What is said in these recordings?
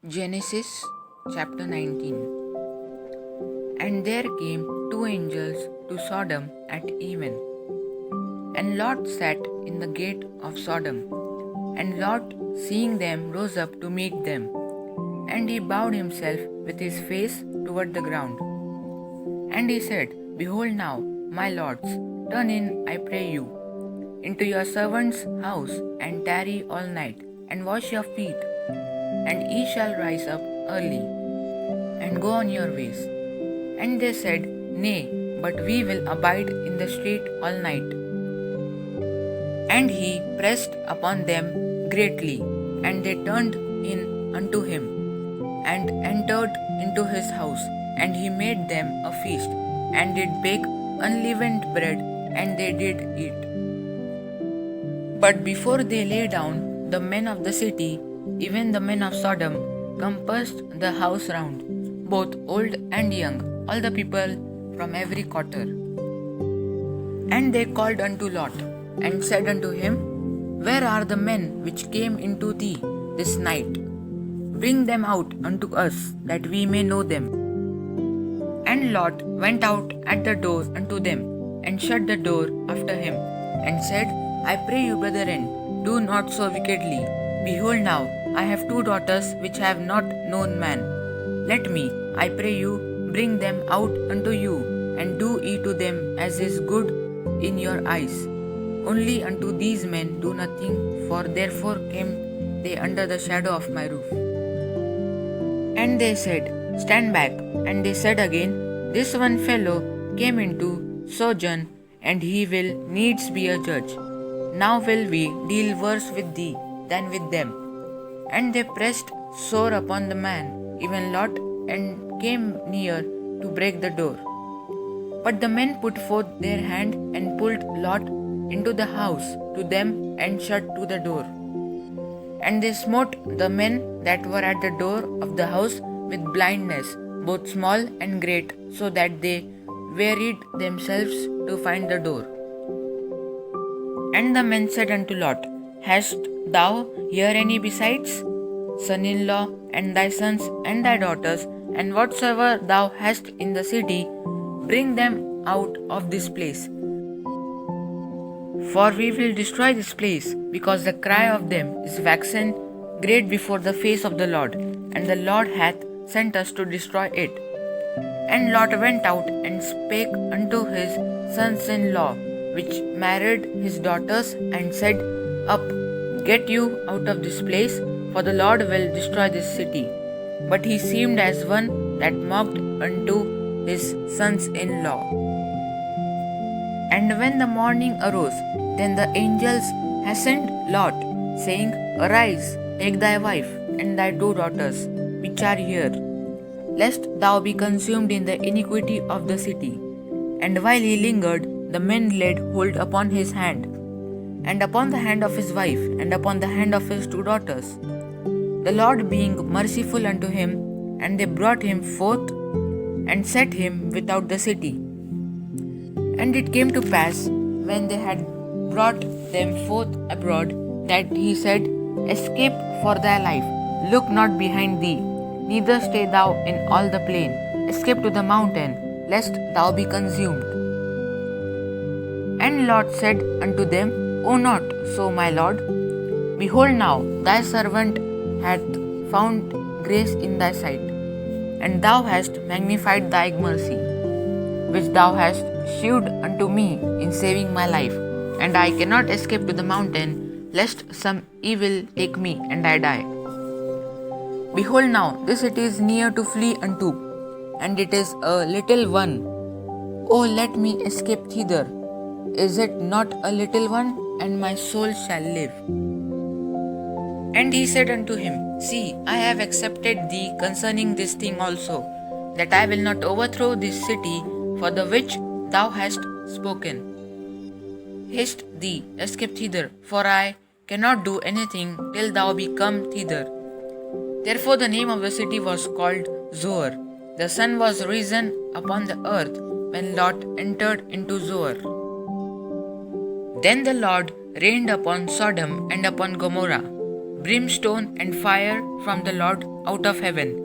Genesis chapter 19. And there came two angels to Sodom at even. And Lot sat in the gate of Sodom. And Lot, seeing them, rose up to meet them. And he bowed himself with his face toward the ground. And he said, Behold now, my lords, turn in, I pray you, into your servant's house, and tarry all night, and wash your feet, and ye shall rise up early, and go on your ways. And they said, Nay, but we will abide in the street all night. And he pressed upon them greatly, and they turned in unto him, and entered into his house, and he made them a feast, and did bake unleavened bread, and they did eat. But before they lay down, the men of the city, even the men of Sodom, compassed the house round, both old and young, all the people from every quarter. And they called unto Lot, and said unto him, Where are the men which came into thee this night? Bring them out unto us, that we may know them. And Lot went out at the door unto them, and shut the door after him, and said, I pray you, brethren, do not so wickedly. Behold now, I have two daughters which have not known man. Let me, I pray you, bring them out unto you, and do ye to them as is good in your eyes. Only unto these men do nothing, for therefore came they under the shadow of my roof. And they said, Stand back. And they said again, This one fellow came into sojourn, and he will needs be a judge. Now will we deal worse with thee than with them. And they pressed sore upon the man, even Lot, and came near to break the door. But the men put forth their hand, and pulled Lot into the house to them, and shut to the door. And they smote the men that were at the door of the house with blindness, both small and great, so that they wearied themselves to find the door. And the men said unto Lot, Hast thou here any besides? Son-in-law, and thy sons, and thy daughters, and whatsoever thou hast in the city, bring them out of this place. For we will destroy this place, because the cry of them is waxen great before the face of the Lord, and the Lord hath sent us to destroy it. And Lot went out and spake unto his sons-in-law, which married his daughters, and said, Up, get you out of this place, for the Lord will destroy this city. But he seemed as one that mocked unto his sons-in-law. And when the morning arose, then the angels hastened Lot, saying, Arise, take thy wife, and thy two daughters, which are here, lest thou be consumed in the iniquity of the city. And while he lingered, the men laid hold upon his hand, and upon the hand of his wife, and upon the hand of his two daughters, the Lord being merciful unto him, and they brought him forth, and set him without the city. And it came to pass, when they had brought them forth abroad, that he said, Escape for thy life, look not behind thee, neither stay thou in all the plain, escape to the mountain, lest thou be consumed. And Lot said unto them, O not so, my lord. Behold now, thy servant hath found grace in thy sight, and thou hast magnified thy mercy, which thou hast shewed unto me in saving my life, and I cannot escape to the mountain, lest some evil take me, and I die. Behold now, this city is near to flee unto, and it is a little one. O let me escape thither. Is it not a little one? And my soul shall live. And he said unto him, See, I have accepted thee concerning this thing also, that I will not overthrow this city for the which thou hast spoken. Haste thee, escape thither, for I cannot do anything till thou be come thither. Therefore the name of the city was called Zoar. The sun was risen upon the earth when Lot entered into Zoar. Then the Lord rained upon Sodom and upon Gomorrah brimstone and fire from the Lord out of heaven.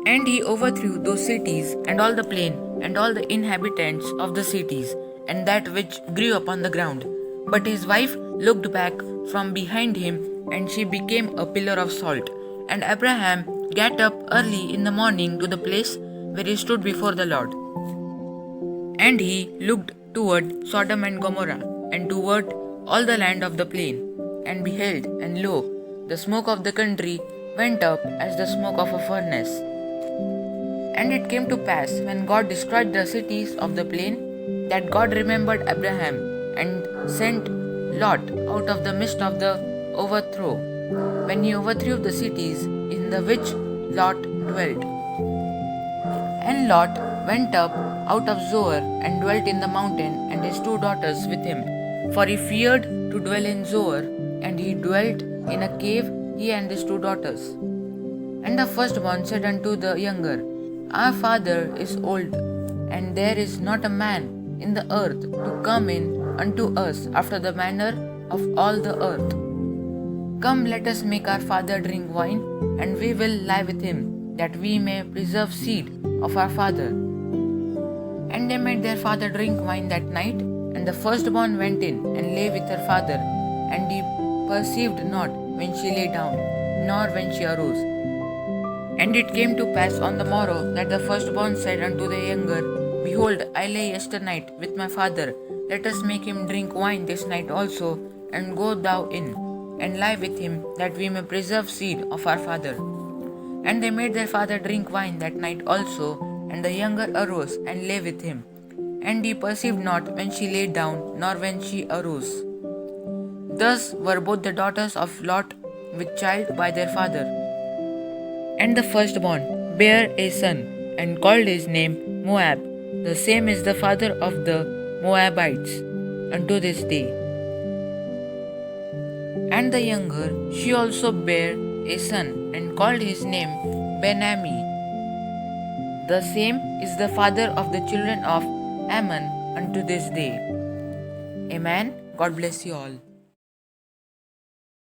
And he overthrew those cities and all the plain and all the inhabitants of the cities and that which grew upon the ground. But his wife looked back from behind him, and she became a pillar of salt. And Abraham got up early in the morning to the place where he stood before the Lord. And he looked toward Sodom and Gomorrah, and toward all the land of the plain. And beheld, and lo, the smoke of the country went up as the smoke of a furnace. And it came to pass, when God destroyed the cities of the plain, that God remembered Abraham, and sent Lot out of the midst of the overthrow, when he overthrew the cities in the which Lot dwelt. And Lot went up out of Zoar, and dwelt in the mountain, and his 2 daughters with him. For he feared to dwell in Zoar, and he dwelt in a cave, he and his 2 daughters. And the firstborn said unto the younger, Our father is old, and there is not a man in the earth to come in unto us after the manner of all the earth. Come, let us make our father drink wine, and we will lie with him, that we may preserve seed of our father. And they made their father drink wine that night, and the firstborn went in and lay with her father, and he perceived not when she lay down, nor when she arose. And it came to pass on the morrow that the firstborn said unto the younger, Behold, I lay yesternight with my father, let us make him drink wine this night also, and go thou in, and lie with him, that we may preserve seed of our father. And they made their father drink wine that night also, and the younger arose and lay with him. And he perceived not when she lay down, nor when she arose. Thus were both the daughters of Lot with child by their father. And the firstborn bare a son, and called his name Moab. The same is the father of the Moabites unto this day. And the younger, she also bare a son, and called his name Ben-Ammi. The same is the father of the children of Ammon unto this day. Amen. God bless you all.